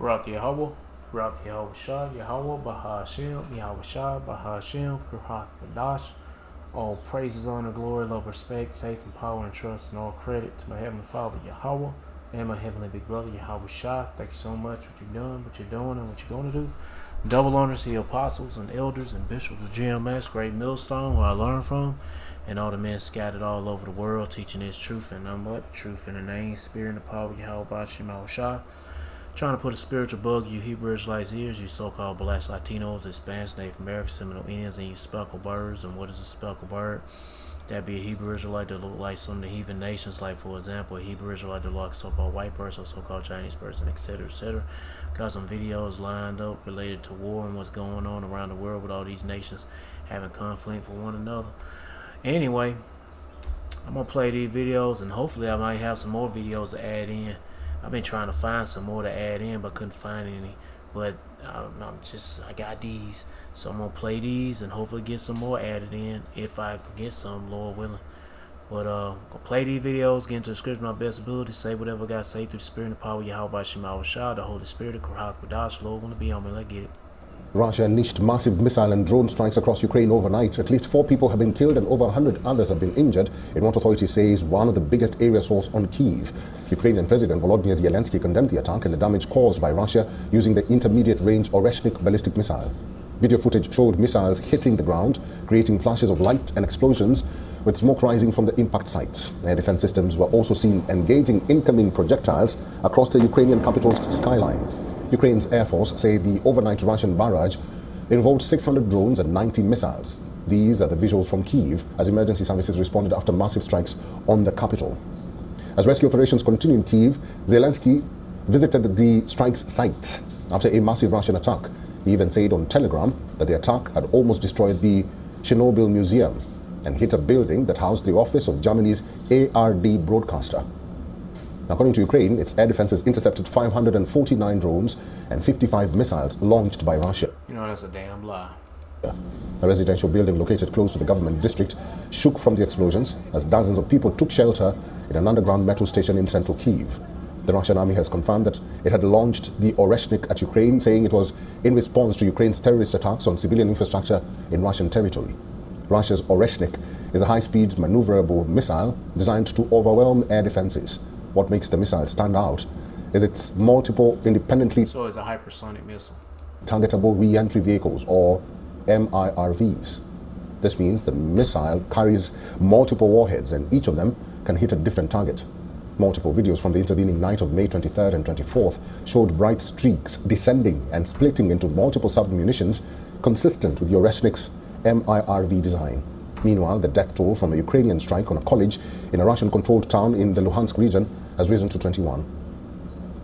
Barak Yahweh, Barak Yahweh Shah, Yahweh, Baha Hashem, Yahweh Shah, Baha Hashem, Kurhak Badash. All praises, honor, glory, love, respect, faith, and power, and trust, and all credit to my Heavenly Father, Yahweh, and my Heavenly Big Brother, Yahweh Shah. Thank you so much for what you've done, what you're doing, and what you're going to do. Double honors to the apostles and elders and bishops of GMS, Great Millstone, who I learned from, and all the men scattered all over the world, teaching His truth and none but truth in the name, spirit, and the power of Yahweh Bashim Yahweh Shah. Trying to put a spiritual bug in you Hebrew Israelites' ears, you so-called Black Latinos, Hispanics, Native Americans, Seminole Indians, and you speckled birds. And what is a speckled bird? That'd be a Hebrew Israelite that look like some of the heathen nations, like, for example, a Hebrew Israelite that look like a so-called white person, or so-called Chinese person, etc., etc. Got some videos lined up related to war and what's going on around the world with all these nations having conflict for one another. Anyway, I'm going to play these videos, and hopefully I might have some more videos to add in. I've been trying to find some more to add in, but couldn't find any. But I got these, so I'm gonna play these and hopefully get some more added in if I get some, Lord willing. But gonna play these videos, get into the scripture my best ability, say whatever God say through the spirit and the power of Yahweh Shema Shah, the Holy Spirit of Kurhak Badash. Lord, wanna be on me. Let's get it. Russia unleashed massive missile and drone strikes across Ukraine overnight. At least 4 people have been killed and over 100 others have been injured in what authorities say is one of the biggest area assaults on Kyiv. Ukrainian President Volodymyr Zelensky condemned the attack and the damage caused by Russia using the intermediate-range Oreshnik ballistic missile. Video footage showed missiles hitting the ground, creating flashes of light and explosions, with smoke rising from the impact sites. Air defense systems were also seen engaging incoming projectiles across the Ukrainian capital's skyline. Ukraine's Air Force say the overnight Russian barrage involved 600 drones and 90 missiles. These are the visuals from Kyiv as emergency services responded after massive strikes on the capital. As rescue operations continue in Kyiv, Zelensky visited the strike's site after a massive Russian attack. He even said on Telegram that the attack had almost destroyed the Chernobyl Museum and hit a building that housed the office of Germany's ARD broadcaster. According to Ukraine, its air defenses intercepted 549 drones and 55 missiles launched by Russia. You know, that's a damn lie. A residential building located close to the government district shook from the explosions as dozens of people took shelter in an underground metro station in central Kyiv. The Russian army has confirmed that it had launched the Oreshnik at Ukraine, saying it was in response to Ukraine's terrorist attacks on civilian infrastructure in Russian territory. Russia's Oreshnik is a high-speed maneuverable missile designed to overwhelm air defenses. What makes the missile stand out is its multiple independently So it's a hypersonic missile. targetable re-entry vehicles, or MIRVs. This means the missile carries multiple warheads and each of them can hit a different target. Multiple videos from the intervening night of May 23rd and 24th showed bright streaks descending and splitting into multiple submunitions consistent with the Oreshnik's MIRV design. Meanwhile, the death toll from a Ukrainian strike on a college in a Russian-controlled town in the Luhansk region has risen to 21.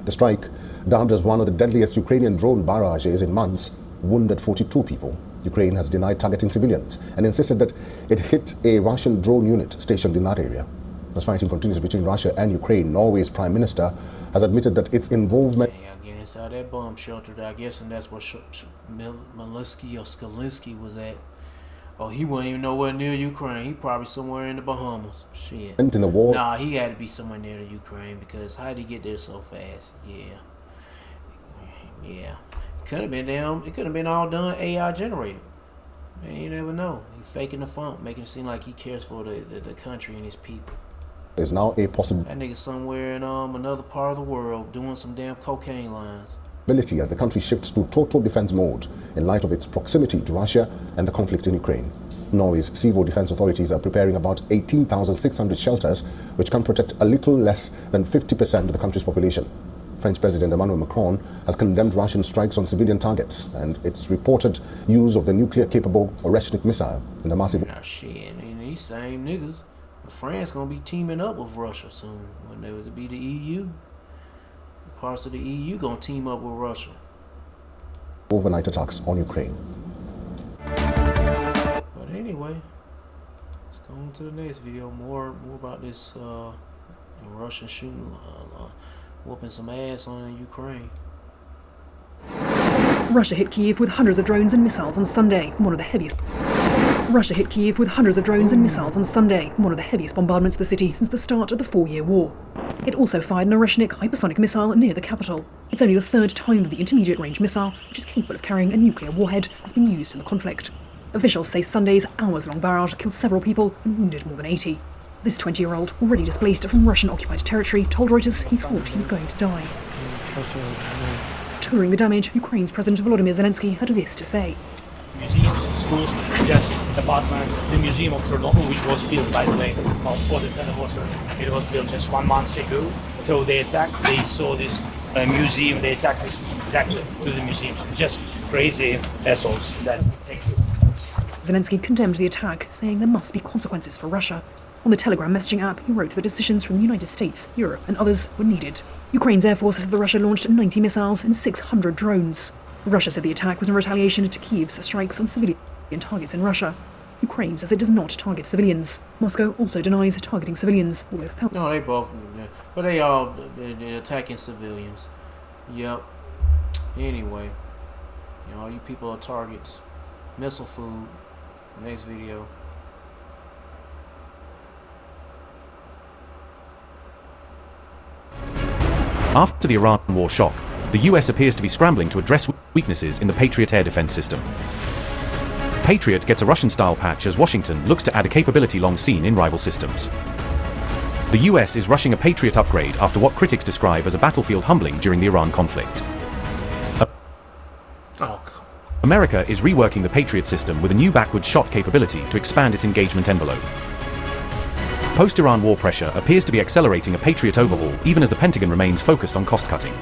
The strike, dubbed as one of the deadliest Ukrainian drone barrages in months, wounded 42 people. Ukraine has denied targeting civilians and insisted that it hit a Russian drone unit stationed in that area. As fighting continues between Russia and Ukraine, Norway's Prime Minister has admitted that its involvement... Yeah, again, inside that bomb shelter, I guess, and that's where Malinsky or Skalinsky was at. Oh, he wasn't even nowhere near Ukraine. He probably somewhere in the Bahamas. Shit. in the war. Nah, he had to be somewhere near the Ukraine, because how did he get there so fast? Yeah. It could have been all done AI generated. Man, you never know. He faking the funk, making it seem like he cares for the country and his people. Is now a possibility That nigga somewhere in another part of the world doing some damn cocaine lines. as the country shifts to total defense mode in light of its proximity to Russia and the conflict in Ukraine. Norway's civil defense authorities are preparing about 18,600 shelters, which can protect a little less than 50% of the country's population. French President Emmanuel Macron has condemned Russian strikes on civilian targets and its reported use of the nuclear-capable Oreshnik missile in the massive... Now shit, and these same niggas, France gonna be teaming up with Russia soon. When there was to be the EU, parts of the EU gonna team up with Russia. overnight attacks on Ukraine. But anyway, let's go on to the next video. More about this Russian shooting, whooping some ass on Ukraine. Russia hit Kyiv with hundreds of drones and missiles on Sunday, one of the heaviest. Russia hit Kyiv with hundreds of drones and missiles on Sunday, one of the heaviest bombardments of the city since the start of the 4-year war. It also fired an Oreshnik hypersonic missile near the capital. It's only the third time that the intermediate-range missile, which is capable of carrying a nuclear warhead, has been used in the conflict. Officials say Sunday's hours-long barrage killed several people and wounded more than 80. This 20-year-old, already displaced from Russian-occupied territory, told Reuters he thought he was going to die. Touring the damage, Ukraine's President Volodymyr Zelensky had this to say. Museums, schools, just apartments. The Museum of Chernobyl, which was built, by the way, for the anniversary, it was built just 1 month ago. So they saw this museum, they attacked this exactly to the museum. Just crazy assholes. Thank you. Zelensky condemned the attack, saying there must be consequences for Russia. On the Telegram messaging app, he wrote that decisions from the United States, Europe and others were needed. Ukraine's air force said that Russia launched 90 missiles and 600 drones. Russia said the attack was in retaliation to Kyiv's strikes on civilian targets in Russia. Ukraine says it does not target civilians. Moscow also denies targeting civilians, although No, they both, but they all they're attacking civilians. Yep. Anyway, all you people are targets. Missile food. Next video. After the Iran war shock, the US appears to be scrambling to address weaknesses in the Patriot air defense system. Patriot gets a Russian-style patch as Washington looks to add a capability long seen in rival systems. The US is rushing a Patriot upgrade after what critics describe as a battlefield humbling during the Iran conflict. America is reworking the Patriot system with a new backward shot capability to expand its engagement envelope. Post-Iran war pressure appears to be accelerating a Patriot overhaul, even as the Pentagon remains focused on cost-cutting.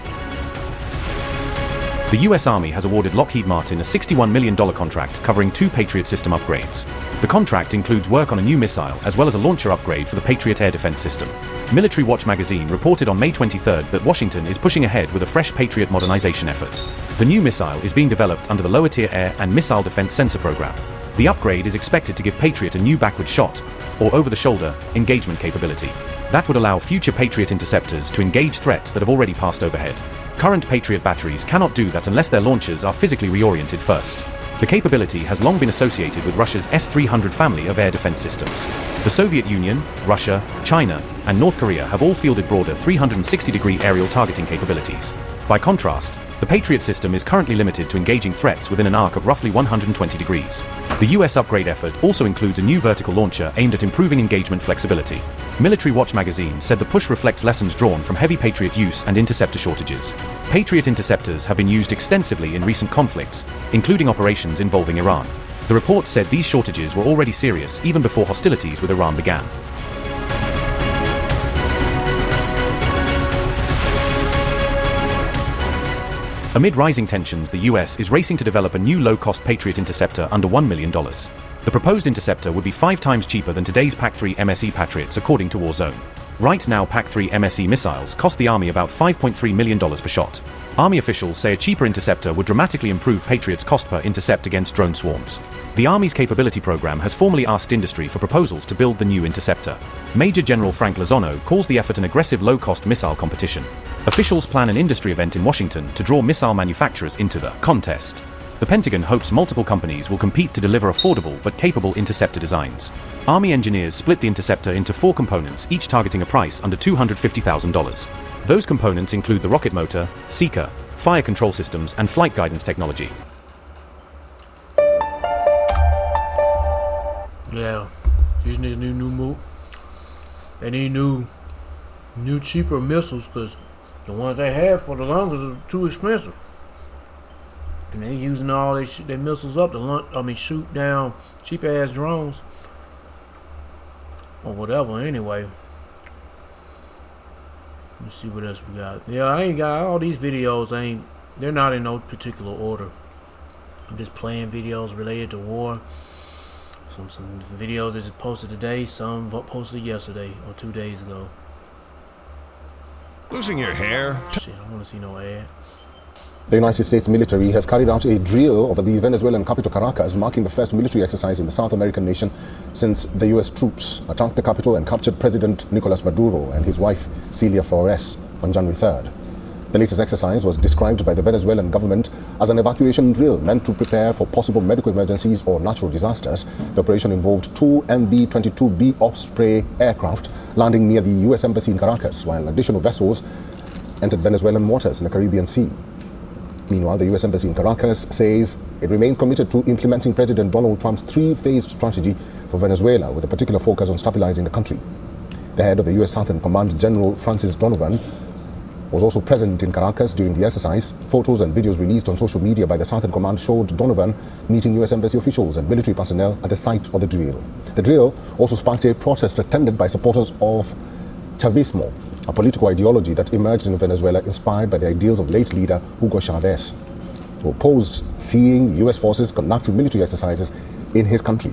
The US Army has awarded Lockheed Martin a $61 million contract covering 2 Patriot system upgrades. The contract includes work on a new missile as well as a launcher upgrade for the Patriot air defense system. Military Watch magazine reported on May 23rd that Washington is pushing ahead with a fresh Patriot modernization effort. The new missile is being developed under the Lower-Tier Air and Missile Defense Sensor Program. The upgrade is expected to give Patriot a new backward shot, or over-the-shoulder, engagement capability. That would allow future Patriot interceptors to engage threats that have already passed overhead. Current Patriot batteries cannot do that unless their launchers are physically reoriented first. The capability has long been associated with Russia's S-300 family of air defense systems. The Soviet Union, Russia, China, and North Korea have all fielded broader 360-degree aerial targeting capabilities. By contrast, the Patriot system is currently limited to engaging threats within an arc of roughly 120 degrees. The US upgrade effort also includes a new vertical launcher aimed at improving engagement flexibility. Military Watch magazine said the push reflects lessons drawn from heavy Patriot use and interceptor shortages. Patriot interceptors have been used extensively in recent conflicts, including operations involving Iran. The report said these shortages were already serious even before hostilities with Iran began. Amid rising tensions, the US is racing to develop a new low-cost Patriot interceptor under $1 million. The proposed interceptor would be 5 times cheaper than today's PAC-3 MSE Patriots, according to Warzone. Right now, PAC-3 MSE missiles cost the Army about $5.3 million per shot. Army officials say a cheaper interceptor would dramatically improve Patriot's cost per intercept against drone swarms. The Army's capability program has formally asked industry for proposals to build the new interceptor. Major General Frank Lozano calls the effort an aggressive low-cost missile competition. Officials plan an industry event in Washington to draw missile manufacturers into the contest. The Pentagon hopes multiple companies will compete to deliver affordable but capable interceptor designs. Army engineers split the interceptor into 4 components, each targeting a price under $250,000. Those components include the rocket motor, seeker, fire control systems, and flight guidance technology. Yeah, these need new move. They need new cheaper missiles because the ones they have for the longest are too expensive. And they using all their missiles up to shoot down cheap ass drones or whatever. Anyway, let's see what else we got. Yeah, I ain't got all these videos. They're not in no particular order. I'm just playing videos related to war. Some videos that just posted today, some posted yesterday or 2 days ago. Losing your hair? Shit, I don't want to see no ad. The United States military has carried out a drill over the Venezuelan capital Caracas, marking the first military exercise in the South American nation since the U.S. troops attacked the capital and captured President Nicolas Maduro and his wife Celia Flores on January 3rd. The latest exercise was described by the Venezuelan government as an evacuation drill meant to prepare for possible medical emergencies or natural disasters. The operation involved 2 MV-22B Osprey aircraft landing near the U.S. Embassy in Caracas, while additional vessels entered Venezuelan waters in the Caribbean Sea. Meanwhile, the U.S. Embassy in Caracas says it remains committed to implementing President Donald Trump's three-phased strategy for Venezuela, with a particular focus on stabilizing the country. The head of the U.S. Southern Command, General Francis Donovan, was also present in Caracas during the exercise. Photos and videos released on social media by the Southern Command showed Donovan meeting U.S. Embassy officials and military personnel at the site of the drill. The drill also sparked a protest attended by supporters of Chavismo, a political ideology that emerged in Venezuela inspired by the ideals of late leader Hugo Chavez, who opposed seeing U.S. forces conducting military exercises in his country.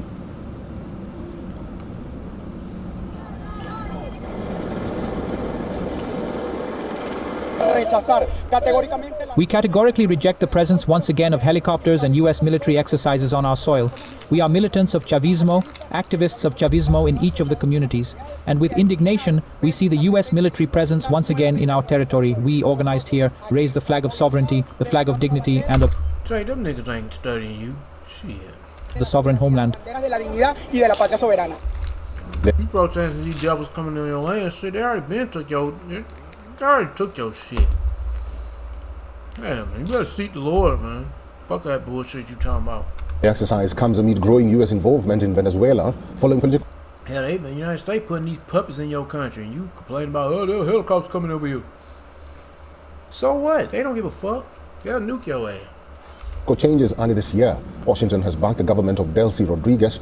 We categorically reject the presence once again of helicopters and U.S. military exercises on our soil. We are militants of Chavismo, activists of Chavismo in each of the communities. And with indignation, we see the U.S. military presence once again in our territory. We, organized here, raise the flag of sovereignty, the flag of dignity, and of Say, them niggas ain't studying you. Shit. the sovereign homeland. You protesting these devils coming on your land, shit, they already took your shit. Yeah, man, you better seek the Lord, man. Fuck that bullshit you talking about. The exercise comes amid growing U.S. involvement in Venezuela following political... Hell, they been United States putting these puppies in your country, and you complain about, oh, there are helicopters coming over you. So what? They don't give a fuck. They'll nuke your ass. changes early this year. Washington has backed the government of Delcy Rodriguez,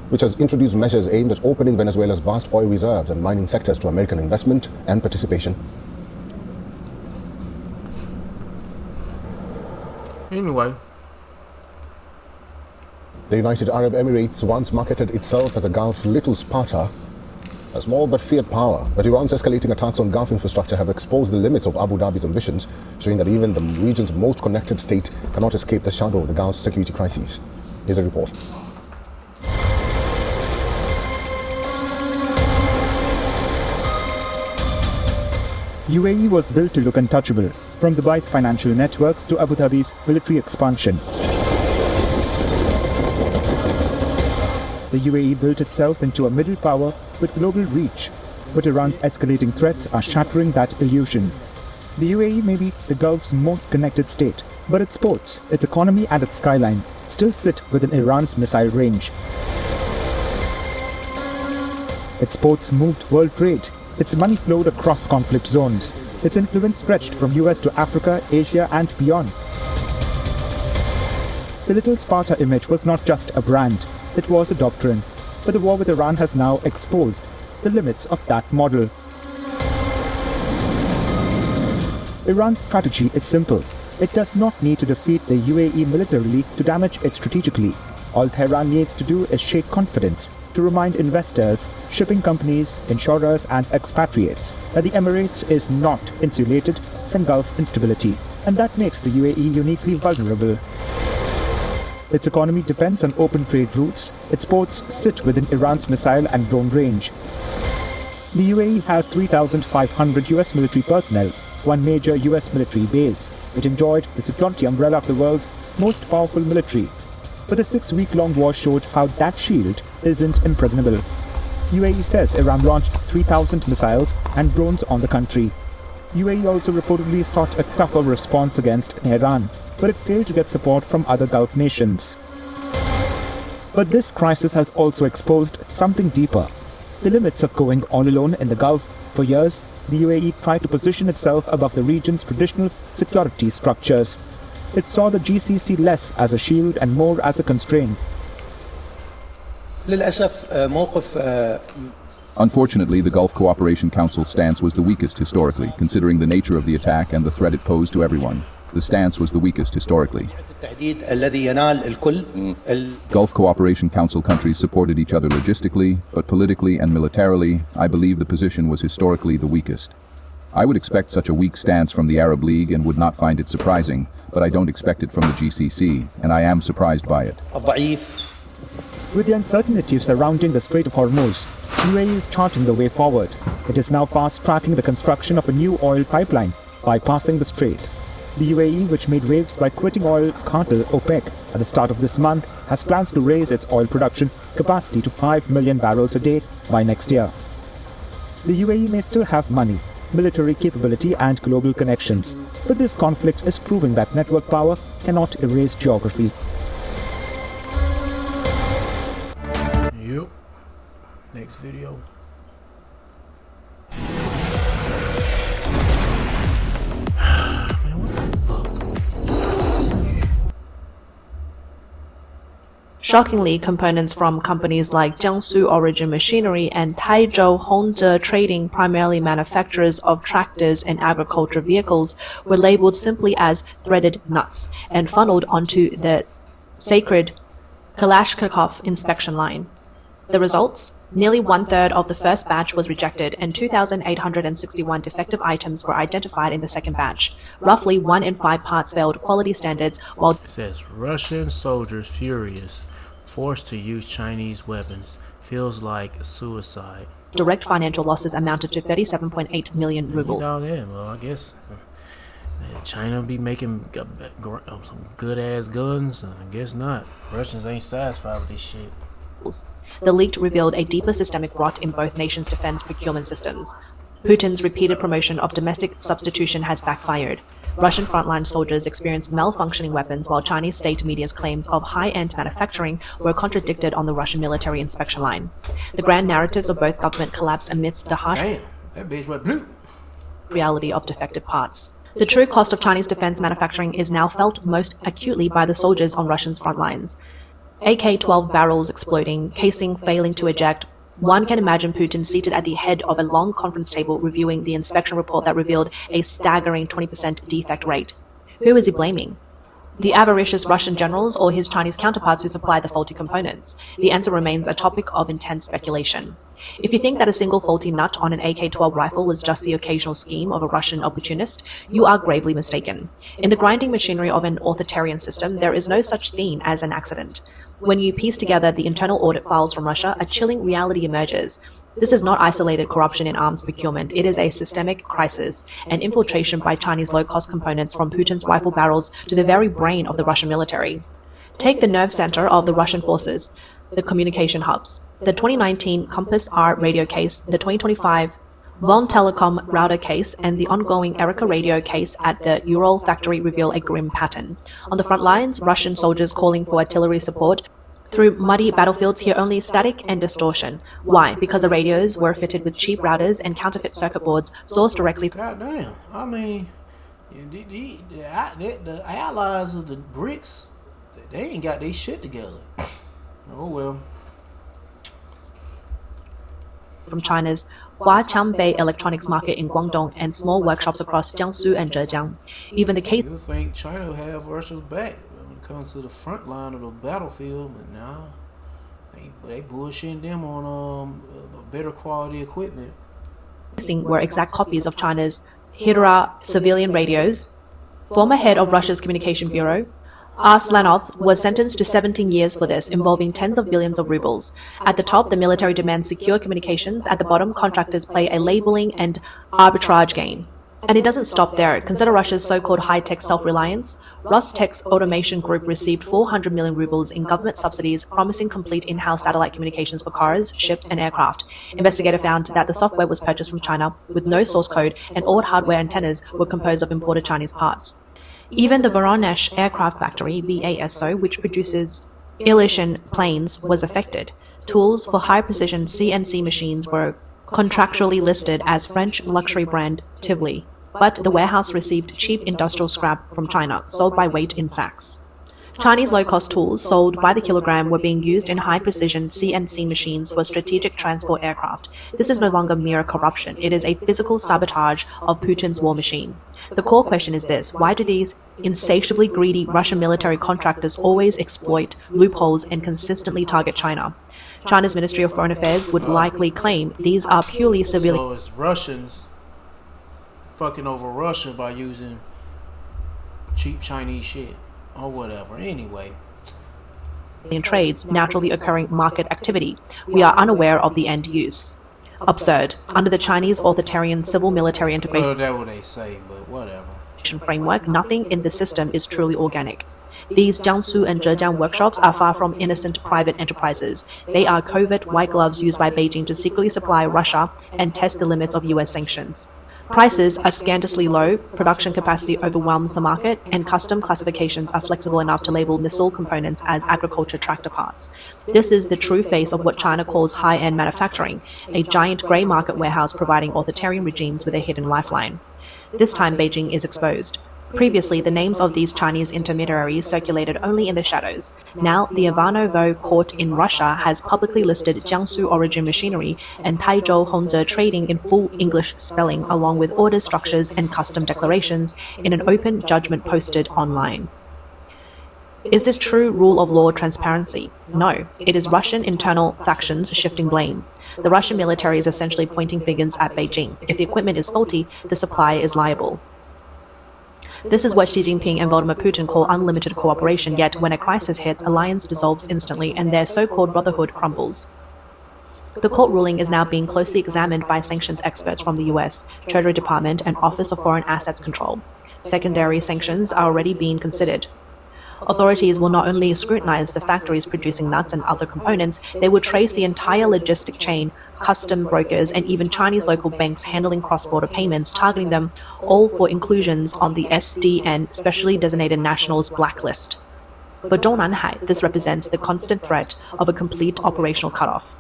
which has introduced measures aimed at opening Venezuela's vast oil reserves and mining sectors to American investment and participation. Anyway, the United Arab Emirates once marketed itself as the Gulf's little Sparta, a small but feared power. But Iran's escalating attacks on Gulf infrastructure have exposed the limits of Abu Dhabi's ambitions, showing that even the region's most connected state cannot escape the shadow of the Gulf's security crises. Here's a report. UAE was built to look untouchable, from Dubai's financial networks to Abu Dhabi's military expansion. The UAE built itself into a middle power with global reach, but Iran's escalating threats are shattering that illusion. The UAE may be the Gulf's most connected state, but its ports, its economy and its skyline still sit within Iran's missile range. Its ports moved world trade. Its money flowed across conflict zones. Its influence stretched from US to Africa, Asia and beyond. The Little Sparta image was not just a brand, it was a doctrine. But the war with Iran has now exposed the limits of that model. Iran's strategy is simple. It does not need to defeat the UAE militarily to damage it strategically. All Tehran needs to do is shake confidence, to remind investors, shipping companies, insurers and expatriates that the Emirates is not insulated from Gulf instability, and that makes the UAE uniquely vulnerable. Its economy depends on open trade routes. Its ports sit within Iran's missile and drone range. The UAE has 3,500 US military personnel, one major US military base. It enjoyed the security umbrella of the world's most powerful military. But the 6-week-long war showed how that shield isn't impregnable. UAE says Iran launched 3,000 missiles and drones on the country. UAE also reportedly sought a tougher response against Iran, but it failed to get support from other Gulf nations. But this crisis has also exposed something deeper: the limits of going all alone in the Gulf. For years, the UAE tried to position itself above the region's traditional security structures. It saw the GCC less as a shield and more as a constraint. Unfortunately, the Gulf Cooperation Council's stance was the weakest historically, considering the nature of the attack and the threat it posed to everyone. The stance was the weakest historically. Gulf Cooperation Council countries supported each other logistically, but politically and militarily, I believe the position was historically the weakest. I would expect such a weak stance from the Arab League and would not find it surprising, but I don't expect it from the GCC, and I am surprised by it. With the uncertainty surrounding the Strait of Hormuz, UAE is charting the way forward. It is now fast-tracking the construction of a new oil pipeline, bypassing the strait. The UAE, which made waves by quitting oil cartel OPEC at the start of this month, has plans to raise its oil production capacity to 5 million barrels a day by next year. The UAE may still have money, military capability and global connections, but this conflict is proving that network power cannot erase geography. Yep. Next video. Shockingly, components from companies like Jiangsu Origin Machinery and Taizhou Hongzhe Trading, primarily manufacturers of tractors and agriculture vehicles, were labeled simply as threaded nuts and funneled onto the sacred Kalashnikov inspection line. The results? Nearly one-third of the first batch was rejected, and 2,861 defective items were identified in the second batch. Roughly 1 in 5 parts failed quality standards, while It says Russian soldiers furious, forced to use Chinese weapons, feels like suicide. direct financial losses amounted to 37.8 million rubles. Well, I guess China be making some good-ass guns. I guess not. Russians ain't satisfied with this shit. The leak revealed a deeper systemic rot in both nations' defense procurement systems. Putin's repeated promotion of domestic substitution has backfired. Russian frontline soldiers experienced malfunctioning weapons, while Chinese state media's claims of high-end manufacturing were contradicted on the Russian military inspection line. The grand narratives of both governments collapsed amidst the harsh That bitch went blue. reality of defective parts. The true cost of Chinese defense manufacturing is now felt most acutely by the soldiers on Russia's front lines. AK-12 barrels exploding, casing failing to eject. One can imagine Putin seated at the head of a long conference table reviewing the inspection report that revealed a staggering 20% defect rate. Who is he blaming? The avaricious Russian generals or his Chinese counterparts who supplied the faulty components? The answer remains a topic of intense speculation. If you think that a single faulty nut on an AK-12 rifle was just the occasional scheme of a Russian opportunist, you are gravely mistaken. In the grinding machinery of an authoritarian system, there is no such thing as an accident. When you piece together the internal audit files from Russia, a chilling reality emerges. This is not isolated corruption in arms procurement. It is a systemic crisis, an infiltration by Chinese low-cost components from Putin's rifle barrels to the very brain of the Russian military. Take the nerve center of the Russian forces, the communication hubs. The 2019 Compass R radio case, the 2025 Von Telecom router case, and the ongoing Erica radio case at the Ural factory reveal a grim pattern. On the front lines, Russian soldiers calling for artillery support. Through muddy battlefields, hear only static and distortion. Why? Because the radios were fitted with cheap routers and counterfeit circuit boards sourced directly. God damn. I mean, the allies of the BRICS, they ain't got their shit together. Oh well. From China's Huaqiangbei electronics market in Guangdong and small workshops across Jiangsu and Zhejiang. Even the case. You think China will have Russia's back when it comes to the front line of the battlefield, but nah, they bullshitting them on better quality equipment. Were exact copies of China's Hidra civilian radios. Former head of Russia's communication bureau, Arslanov, was sentenced to 17 years for this, involving tens of billions of rubles. At the top, the military demands secure communications. At the bottom, contractors play a labeling and arbitrage game. And it doesn't stop there. Consider Russia's so-called high-tech self-reliance. Rostech's automation group received 400 million rubles in government subsidies, promising complete in-house satellite communications for cars, ships, and aircraft. Investigators found that the software was purchased from China with no source code, and all hardware antennas were composed of imported Chinese parts. Even the Voronezh aircraft factory, VASO, which produces Ilyushin planes, was affected. Tools for high-precision CNC machines were contractually listed as French luxury brand Tivoli, but the warehouse received cheap industrial scrap from China, sold by weight in sacks. Chinese low-cost tools sold by the kilogram were being used in high-precision CNC machines for strategic transport aircraft. This is no longer mere corruption. It is a physical sabotage of Putin's war machine. The core question is this: why do these insatiably greedy Russian military contractors always exploit loopholes and consistently target China? China's Ministry of Foreign Affairs would likely claim these are purely civilian. So it's Russians fucking over Russia by using cheap Chinese shit. Or whatever. Anyway. In trades, naturally occurring market activity. We are unaware of the end use. Absurd. Under the Chinese authoritarian civil-military integration Well, that's what they say, but whatever. framework, nothing in the system is truly organic. These Jiangsu and Zhejiang workshops are far from innocent private enterprises. They are covert white gloves used by Beijing to secretly supply Russia and test the limits of US sanctions. Prices are scandalously low, production capacity overwhelms the market, and custom classifications are flexible enough to label missile components as agriculture tractor parts. This is the true face of what China calls high-end manufacturing, a giant grey market warehouse providing authoritarian regimes with a hidden lifeline. This time Beijing is exposed. Previously, the names of these Chinese intermediaries circulated only in the shadows. Now, the Ivanovo court in Russia has publicly listed Jiangsu origin machinery and Taizhou Hongzhe trading in full English spelling, along with order structures and custom declarations, in an open judgment posted online. Is this true rule of law transparency? No. It is Russian internal factions shifting blame. The Russian military is essentially pointing fingers at Beijing. If the equipment is faulty, the supplier is liable. This is what Xi Jinping and Vladimir Putin call unlimited cooperation, yet when a crisis hits, alliance dissolves instantly and their so-called brotherhood crumbles. The court ruling is now being closely examined by sanctions experts from the US, Treasury Department, and Office of Foreign Assets Control. Secondary sanctions are already being considered. Authorities will not only scrutinize the factories producing nuts and other components, they will trace the entire logistic chain, custom brokers, and even Chinese local banks handling cross-border payments, targeting them all for inclusions on the SDN, Specially Designated Nationals blacklist. For Zhongnanhai, this represents the constant threat of a complete operational cutoff.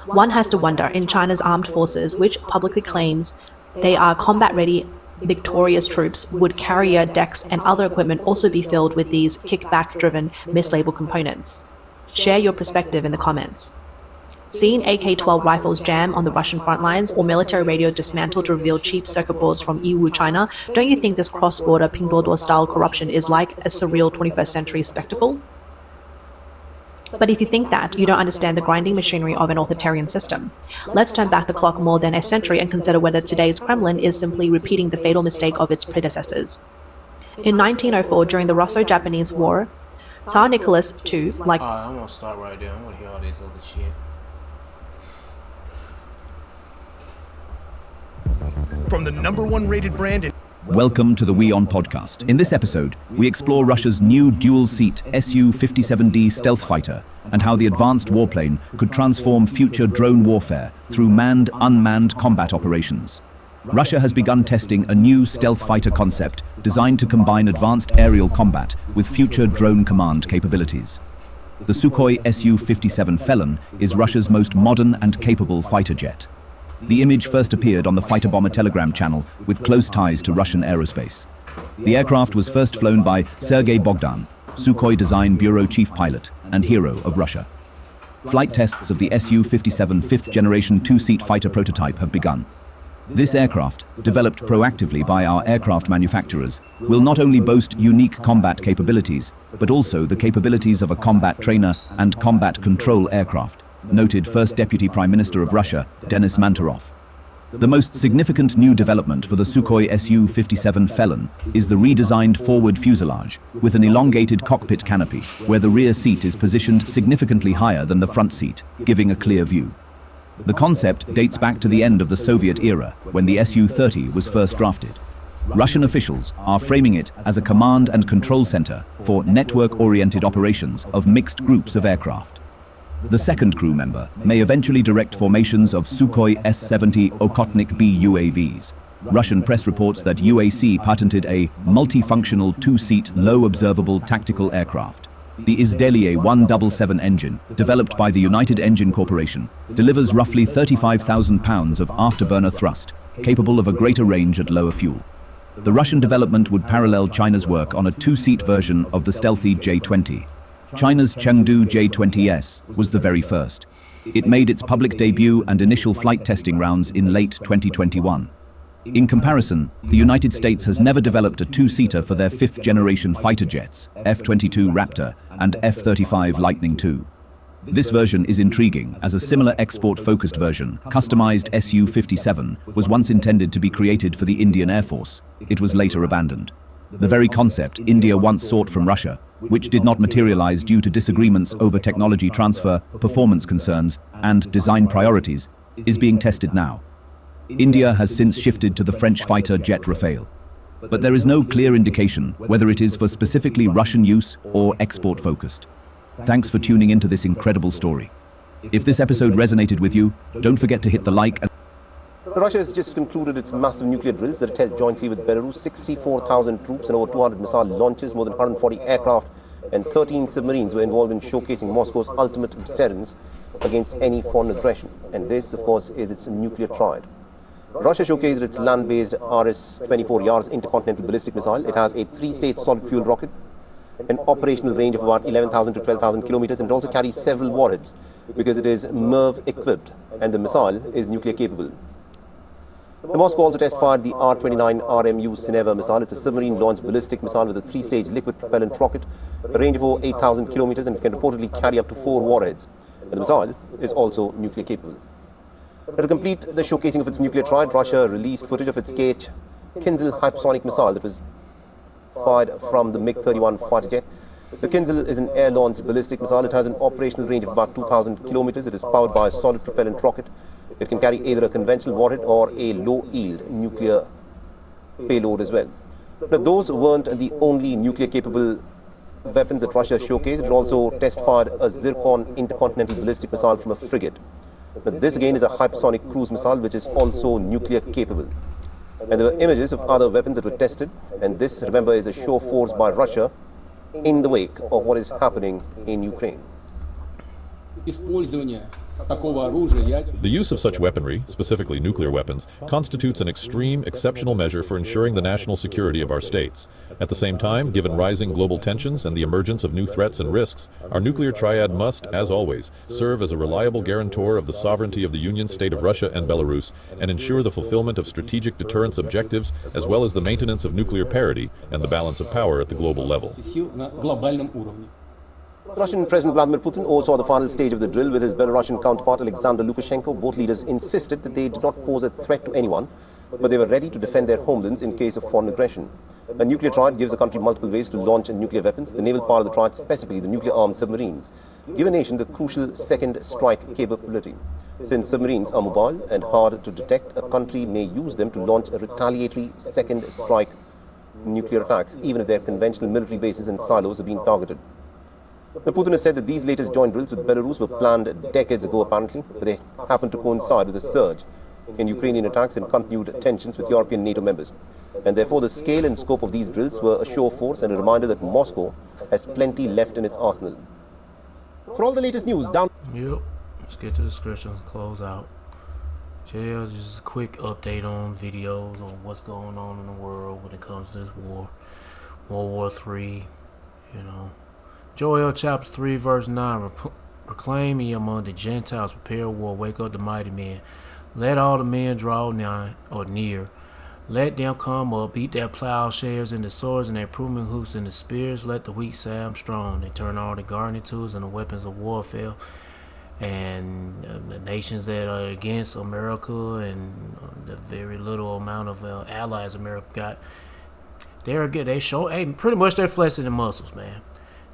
One has to wonder, in China's armed forces, which publicly claims they are combat-ready victorious troops, would carrier decks and other equipment also be filled with these kickback-driven mislabeled components? Share your perspective in the comments. Seeing AK-12 rifles jam on the Russian front lines or military radio dismantled to reveal cheap circuit boards from Yiwu, China, don't you think this cross-border Pinduoduo-style corruption is like a surreal 21st century spectacle? But if you think that, you don't understand the grinding machinery of an authoritarian system. Let's turn back the clock more than a century and consider whether today's Kremlin is simply repeating the fatal mistake of its predecessors. In 1904, during the Russo-Japanese War, Tsar Nicholas II, like I'm gonna start right there. I'm gonna hear all this other shit. From the #1 rated brand in Welcome to the WeOn podcast. In this episode, we explore Russia's new dual-seat Su-57D stealth fighter and how the advanced warplane could transform future drone warfare through manned-unmanned combat operations. Russia has begun testing a new stealth fighter concept designed to combine advanced aerial combat with future drone command capabilities. The Sukhoi Su-57 Felon is Russia's most modern and capable fighter jet. The image first appeared on the fighter bomber Telegram channel with close ties to Russian aerospace. The aircraft was first flown by Sergei Bogdan, Sukhoi Design Bureau chief pilot and hero of Russia. Flight tests of the Su-57 fifth-generation two-seat fighter prototype have begun. This aircraft, developed proactively by our aircraft manufacturers, will not only boast unique combat capabilities, but also the capabilities of a combat trainer and combat control aircraft, noted First Deputy Prime Minister of Russia, Denis Manturov. The most significant new development for the Sukhoi Su-57 Felon is the redesigned forward fuselage, with an elongated cockpit canopy, where the rear seat is positioned significantly higher than the front seat, giving a clear view. The concept dates back to the end of the Soviet era, when the Su-30 was first drafted. Russian officials are framing it as a command and control center for network-oriented operations of mixed groups of aircraft. The second crew member may eventually direct formations of Sukhoi S-70 Okhotnik B UAVs. Russian press reports that UAC patented a multifunctional two-seat, low-observable tactical aircraft. The Izdelie 177 engine, developed by the United Engine Corporation, delivers roughly 35,000 pounds of afterburner thrust, capable of a greater range at lower fuel. The Russian development would parallel China's work on a two-seat version of the stealthy J-20. China's Chengdu J-20S was the very first. It made its public debut and initial flight testing rounds in late 2021. In comparison, the United States has never developed a two-seater for their fifth-generation fighter jets, F-22 Raptor and F-35 Lightning II. This version is intriguing, as a similar export-focused version, customized Su-57, was once intended to be created for the Indian Air Force. It was later abandoned. The very concept India once sought from Russia, which did not materialize due to disagreements over technology transfer, performance concerns, and design priorities, is being tested now. India has since shifted to the French fighter jet Rafale. But there is no clear indication whether it is for specifically Russian use or export-focused. Thanks for tuning into this incredible story. If this episode resonated with you, don't forget to hit the like and Russia has just concluded its massive nuclear drills that it held jointly with Belarus. 64,000 troops and over 200 missile launches, more than 140 aircraft and 13 submarines were involved in showcasing Moscow's ultimate deterrence against any foreign aggression. And this, of course, is its nuclear triad. Russia showcased its land-based RS-24 Yars intercontinental ballistic missile. It has a 3-stage solid fuel rocket, an operational range of about 11,000 to 12,000 kilometers, and it also carries several warheads because it is MIRV equipped and the missile is nuclear capable. The Moscow also test-fired the R-29 RMU Sineva missile. It's a submarine-launched ballistic missile with a 3-stage liquid propellant rocket, a range of over 8,000 kilometers, and can reportedly carry up to 4 warheads. And the missile is also nuclear capable. To complete the showcasing of its nuclear triad, Russia released footage of its Kinzhal hypersonic missile that was fired from the MiG-31 fighter jet. The Kinzhal is an air-launched ballistic missile. It has an operational range of about 2,000 kilometers. It is powered by a solid propellant rocket. It can carry either a conventional warhead or a low-yield nuclear payload as well. But those weren't the only nuclear-capable weapons that Russia showcased. It also test-fired a Zircon intercontinental ballistic missile from a frigate. But this again is a hypersonic cruise missile which is also nuclear-capable. And there were images of other weapons that were tested, and this, remember, is a show of force by Russia in the wake of what is happening in Ukraine. The use of such weaponry, specifically nuclear weapons, constitutes an extreme, exceptional measure for ensuring the national security of our states. At the same time, given rising global tensions and the emergence of new threats and risks, our nuclear triad must, as always, serve as a reliable guarantor of the sovereignty of the Union State of Russia and Belarus and ensure the fulfillment of strategic deterrence objectives as well as the maintenance of nuclear parity and the balance of power at the global level. Russian President Vladimir Putin oversaw the final stage of the drill with his Belarusian counterpart Alexander Lukashenko. Both leaders insisted that they did not pose a threat to anyone, but they were ready to defend their homelands in case of foreign aggression. A nuclear triad gives a country multiple ways to launch nuclear weapons. The naval part of the triad, specifically the nuclear-armed submarines, give a nation the crucial second strike capability. Since submarines are mobile and hard to detect, a country may use them to launch a retaliatory second strike nuclear attacks, even if their conventional military bases and silos are being targeted. Putin has said that these latest joint drills with Belarus were planned decades ago, apparently, but they happened to coincide with a surge in Ukrainian attacks and continued tensions with European NATO members. And therefore, the scale and scope of these drills were a show of force and a reminder that Moscow has plenty left in its arsenal. For all the latest news, Yep, let's get to the descriptions, close out. Just a quick update on videos on what's going on in the world when it comes to this war. World War III, you know. Joel chapter 3 verse 9, proclaim ye among the Gentiles, prepare war, wake up the mighty men. Let all the men draw nigh or near. Let them come up, beat their plowshares and the swords and their pruning hooks and the spears. Let the weak say I'm strong. They turn all the gardening tools and the weapons of warfare. And the nations that are against America and the very little amount of allies America got, they're good. They show, hey, pretty much they're flexing the muscles, man.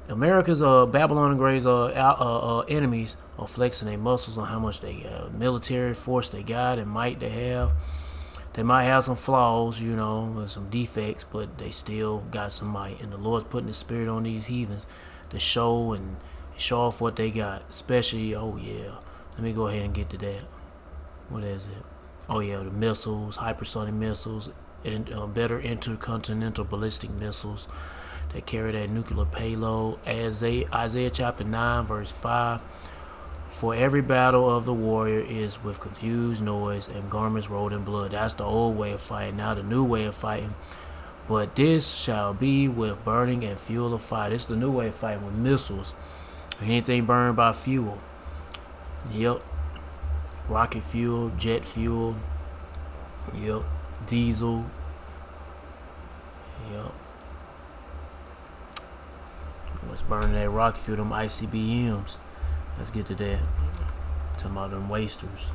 America's Babylon and Gray's enemies are flexing their muscles on how much they military force they got and might they have. They might have some flaws, you know, some defects, but they still got some might. And the Lord's putting His Spirit on these heathens to show and show off what they got. Especially, oh yeah, let me go ahead and get to that. What is it? Oh yeah, the missiles, hypersonic missiles, and better intercontinental ballistic missiles that carry that nuclear payload. Isaiah chapter 9 verse 5. For every battle of the warrior is with confused noise and garments rolled in blood. That's the old way of fighting. Now the new way of fighting. But this shall be with burning and fuel of fire. This is the new way of fighting with missiles. Anything burned by fuel. Yep. Rocket fuel, jet fuel. Yep. Diesel. Yep. What's burning that rocket fuel? Them ICBMs. Let's get to that. Talking about them wasters.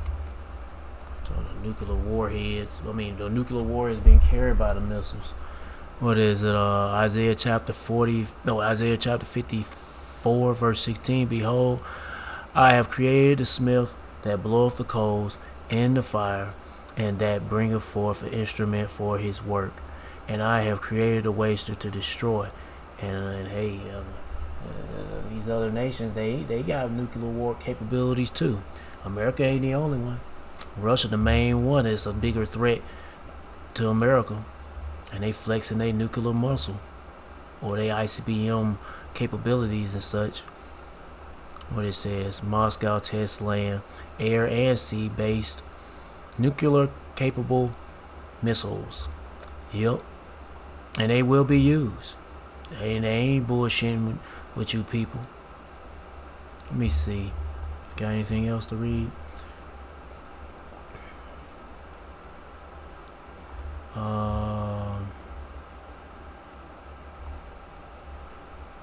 So the nuclear warheads. I mean, the nuclear warheads being carried by the missiles. What is it? Isaiah chapter 54 verse 16. Behold, I have created the smith that bloweth the coals in the fire, and that bringeth forth an instrument for his work. And I have created a waster to destroy. And hey, these other nations, they got nuclear war capabilities too. America ain't the only one. Russia, the main one, is a bigger threat to America, and they flexing their nuclear muscle or their ICBM capabilities and such. What it says, Moscow test land air and sea based nuclear capable missiles. Yep, and they will be used. And they ain't bullshitting with you people. Let me see. Got anything else to read?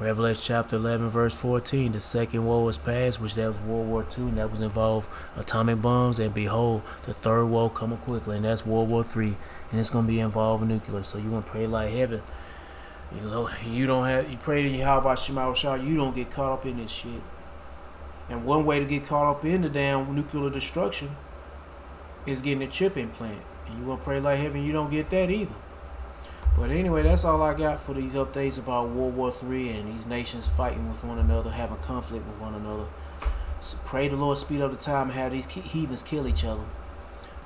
Revelation chapter 11 verse 14. The second woe was past, which that was World War II, and that was involved atomic bombs. And behold, the third woe coming quickly, and that's World War III, and it's gonna be involving nuclear. So you wanna pray like heaven. You know, you pray to Yahweh Shema Shah, you don't get caught up in this shit. And one way to get caught up in the damn nuclear destruction is getting a chip implant. And you want to pray like heaven, you don't get that either. But anyway, that's all I got for these updates about World War III and these nations fighting with one another, having conflict with one another. So pray the Lord speed up the time and have these heathens kill each other.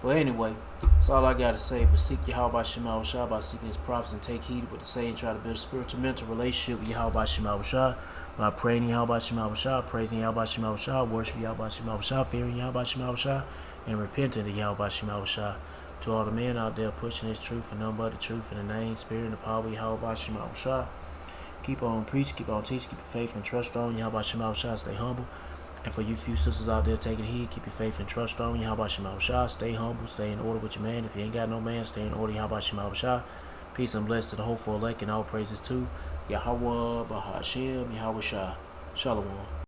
But anyway, that's all I got to say. But seek Yahweh Shema Shah by seeking his prophets, and take heed what to say, and try to build a spiritual mental relationship with Yahweh Shema Shah by praying Yahweh Shema Shah, praising Yahweh Shema Shah, worshiping Yahweh Shema Shah, fearing Yahweh Shema Shah, and repenting to Yahweh Shema Shah. To all the men out there pushing this truth and none but the truth in the name, spirit, and the power of Yahweh Shema Shah. Keep on preaching, keep on teaching, keep your faith and trust strong. Yahweh Shema Shah, stay humble. And for you few sisters out there taking heed, keep your faith and trust strong. Yahweh Shema Shah, stay humble, stay in order with your man. If you ain't got no man, stay in order. Yahweh Shema Shah. Peace and blessings to the hopeful elect, and all praises to Yahweh Bahashem, Yahweh Shah. Shalom.